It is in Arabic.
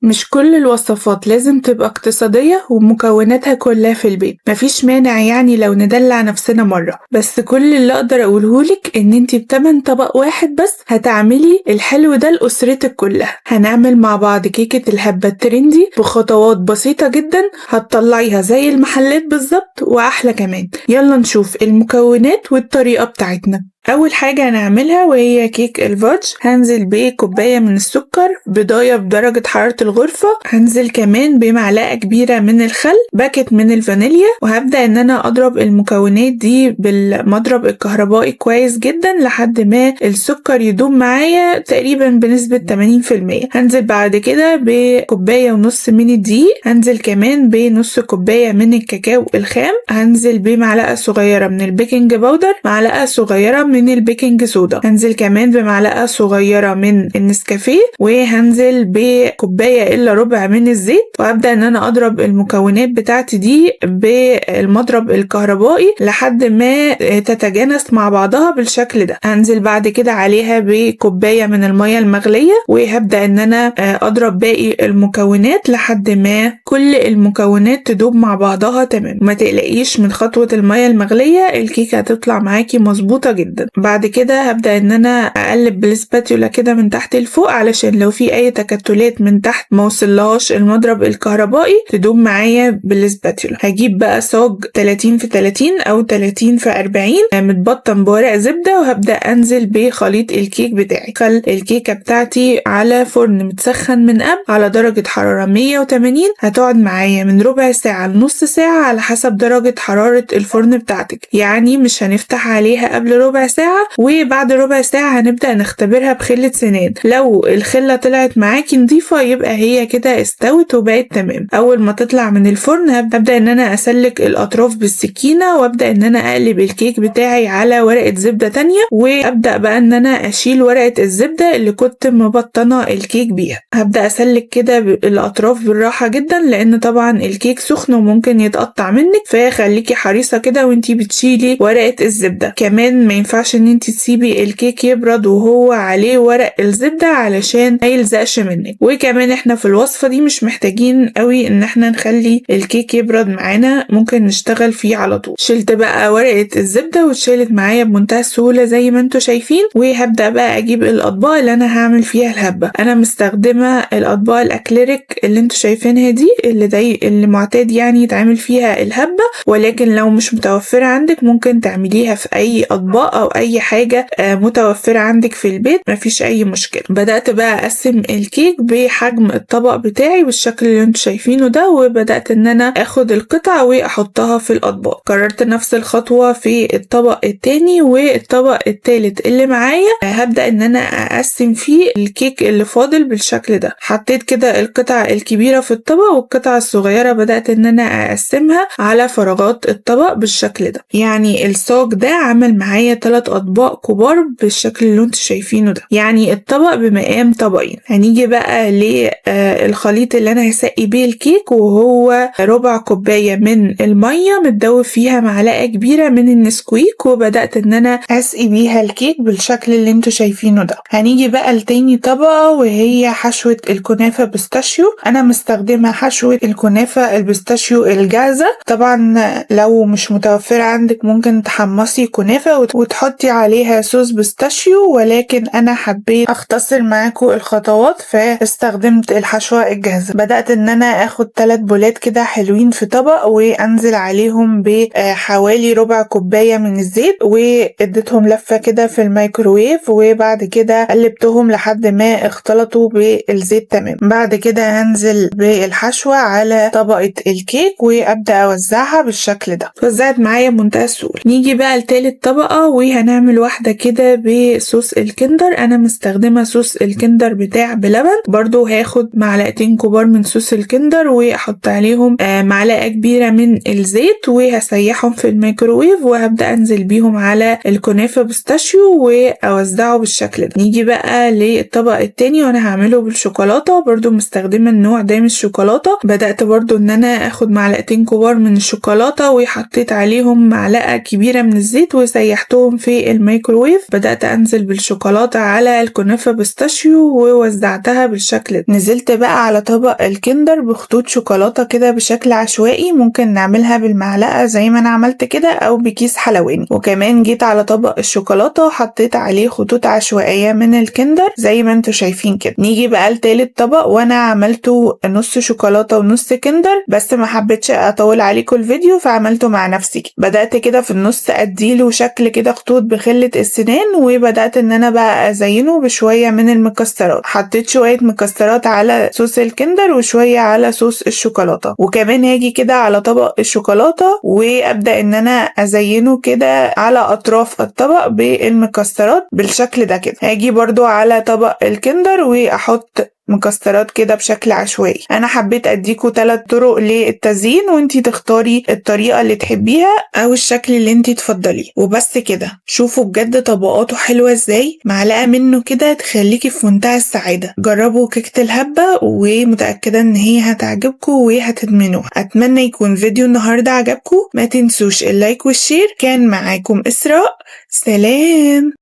مش كل الوصفات لازم تبقى اقتصادية ومكوناتها كلها في البيت. مفيش مانع يعني لو ندلع نفسنا مرة، بس كل اللي اقدر اقولهولك ان انتي بتمن طبق واحد بس هتعملي الحلو ده لأسرتك كلها. هنعمل مع بعض كيكة الهبة الترندي بخطوات بسيطة جدا، هتطلعيها زي المحلات بالظبط وأحلى كمان. يلا نشوف المكونات والطريقة بتاعتنا. أول حاجة هنعملها وهي كيك الفودج. هنزل بكوباية من السكر، بضاية بدرجة حرارة الغرفة، هنزل كمان بمعلقة كبيرة من الخل، باكت من الفانيليا، وهبدأ ان انا اضرب المكونات دي بالمضرب الكهربائي كويس جدا لحد ما السكر يدوب معايا تقريبا بنسبة 80%. هنزل بعد كده بكوباية ونص من الدقيق، هنزل كمان بنص كوباية من الكاكاو الخام، هنزل بمعلقة صغيرة من البيكنج باودر، معلقة صغيرة من البيكنج صودا، هنزل كمان بمعلقة صغيرة من النسكافيه، وهنزل بكوباية الا ربع من الزيت. وهبدأ ان انا اضرب المكونات بتاعتي دي بالمضرب الكهربائي لحد ما تتجانس مع بعضها بالشكل ده. هنزل بعد كده عليها بكوباية من المية المغلية، وهبدأ ان انا اضرب باقي المكونات لحد ما كل المكونات تدوب مع بعضها تمام. ما تقلقيش من خطوة المية المغلية، الكيكة هتطلع معاكي مظبوطة جدا. بعد كده هبدأ ان انا اقلب بالسباتيولا كده من تحت لفوق علشان لو في اي تكتلات من تحت ما وصلهاش المضرب الكهربائي تدوب معايا بالسباتيولا. هجيب بقى صاج 30 في 30 او 30 في 40 متبطن بورق زبدة، وهبدأ انزل بخليط الكيك بتاعي. خل الكيكة بتاعتي على فرن متسخن من قبل على درجة حرارة 180، هتقعد معايا من ربع ساعة لنص ساعة على حسب درجة حرارة الفرن بتاعتك. يعني مش هنفتح عليها قبل ربع ساعة، وبعد ربع ساعة هنبدأ نختبرها بخلة سنان. لو الخلة طلعت معاكي نضيفة يبقى هي كده استوت وبقت تمام. اول ما تطلع من الفرن هبدأ ان انا اسلك الاطراف بالسكينة، وابدأ ان انا اقلب الكيك بتاعي على ورقة زبدة تانية، وابدأ بقى ان انا اشيل ورقة الزبدة اللي كنت مبطنة الكيك بيها. هبدأ اسلك كده الاطراف بالراحة جدا، لان طبعا الكيك سخن وممكن يتقطع منك، فخليكي حريصة كده وانتي بتشيلي ورقة الزبدة. كمان ما ينفعش ان انتي تسيبي الكيك يبرد وهو عليه ورق الزبدة علشان ما يلزقش منك. وكمان احنا في الوصفة دي مش محتاجين قوي ان احنا نخلي الكيك يبرد معانا، ممكن نشتغل فيه على طول. شلت بقى ورقة الزبدة واتشالت معايا بمنتهى السهولة زي ما انتوا شايفين. وهبدأ بقى اجيب الاطباق اللي انا هعمل فيها الهبة. انا مستخدمة الاطباق الاكليريك اللي انتوا شايفينها دي، اللي معتاد يعني يتعمل فيها الهبة، ولكن لو مش متوفرة عندك ممكن تعمليها في اي اطباق او اي حاجة متوفرة عندك في البيت، مفيش اي مشكلة. بدأت بقى اقسم الكيك بحجم الطبق بتاعي بالشكل اللي انتوا شايفينه ده، وبدأت ان انا اخد القطع واحطها في الاطباق. قررت نفس الخطوة في الطبق التاني والطبق التالت اللي معايا. هبدأ ان انا اقسم فيه الكيك اللي فاضل بالشكل ده. حطيت كده القطع الكبيرة في الطبق، والقطع الصغيرة بدأت ان انا اقسمها على فراغات الطبق بالشكل ده. يعني الصاج ده عمل معايا 3 اطباق كبار بالشكل اللي انتوا شايفينه ده، يعني الطبق بمقام طبقين. هنيجي بقى للخليط اللي انا هسقي بيه الكيك، وهو ربع كوباية من المية متدوب فيها معلقة كبيرة من النسكويك، وبدأت ان انا اسقي بيها الكيك بالشكل اللي انتوا شايفينه ده. هنيجي بقى لتاني طبقة وهي حشوة الكنافة بيستاشيو. انا مستخدمة حشوة الكنافة البيستاشيو الجاهزة. طبعا لو مش متوفرة عندك ممكن تحمصي كنافة وتحطي عليها صوص بيستاشيو، ولكن انا حبيت اختصر معاكم الخطوات فاستخدمت الحشوة الجاهزة. بدأت ان انا اخد 3 بولات كده حلوين في طبق، وانزل عليهم بحوالي ربع كوباية من الزيت، واديتهم لفة كده في الميكروويف، وبعد كده قلبتهم لحد ما اختلطوا بالزيت تمام. بعد كده هنزل بالحشوة على طبقة الكيك وابدأ اوزعها بالشكل ده. وزعت معايا بمنتهى السهولة. نيجي بقى لتالت طبقة وهنعمل واحدة كده بصوص الكندر. انا مستخدمة صوص الكندر بتاع بلبن. برضو هاخد معلقتين كبار من صوص الكندر واحط عليهم معلقة كبيرة من الزيت، وهسيحهم في الميكروويف، وهبدأ انزل بيهم على الكنافة بيستاشيو واوزعه بالشكل ده. نيجي بقى للطبق التاني وانا هعمله بالشوكولاتة. برضو مستخدمة النوع ده من الشوكولاتة. بدأت برضو ان انا اخد معلقتين كبار من الشوكولاتة وحطيت عليهم معلقة كبيرة من الزيت وسيحتهم في الميكروويف. بدأت انزل بالشوكولاتة على الكنافة بيستاشيو ووزعتها بالشكل ده. نزلت بقى على طبق الكندر بخطوط شوكولاتة كده بشكل عشوائي، ممكن نعملها بالمعلقة زي ما انا عملت كده او بكيس حلواني. وكمان جيت على طبق الشوكولاتة وحطيت عليه خطوط عشوائية من الكندر زي ما انتوا شايفين كده. نيجي بقى لتالت طبق، وانا عملته نص شوكولاتة ونص كندر، بس ما حبيتش اطول عليكم الفيديو فعملته مع نفسي كده. بدأت كده في النص اديله شكل كده خطوط بخلة السنان، وبدأت ان انا بقى ازينه بشوية من المكسرات. حطيت شوية مكسرات على صوص الكندر وشوية على صوص الشوكولاتة. وكمان هاجي كده على طبق الشوكولاتة وابدأ ان انا ازينه كده على اطراف الطبق بالمكسرات بالشكل ده كده. هاجي برضو على طبق الكندر واحط مكسرات كده بشكل عشوائي. انا حبيت اديكوا 3 طرق للتزيين، وانتي تختاري الطريقة اللي تحبيها او الشكل اللي انتي تفضليه. وبس كده، شوفوا بجد طبقاته حلوة ازاي. معلقة منه كده تخليكي في منتهى السعادة. جربوا كيكة الهبة ومتأكدة ان هي هتعجبكوا وهتدمنوها. اتمنى يكون فيديو النهاردة عجبكوا. ما تنسوش اللايك والشير. كان معاكم إسراء، سلام.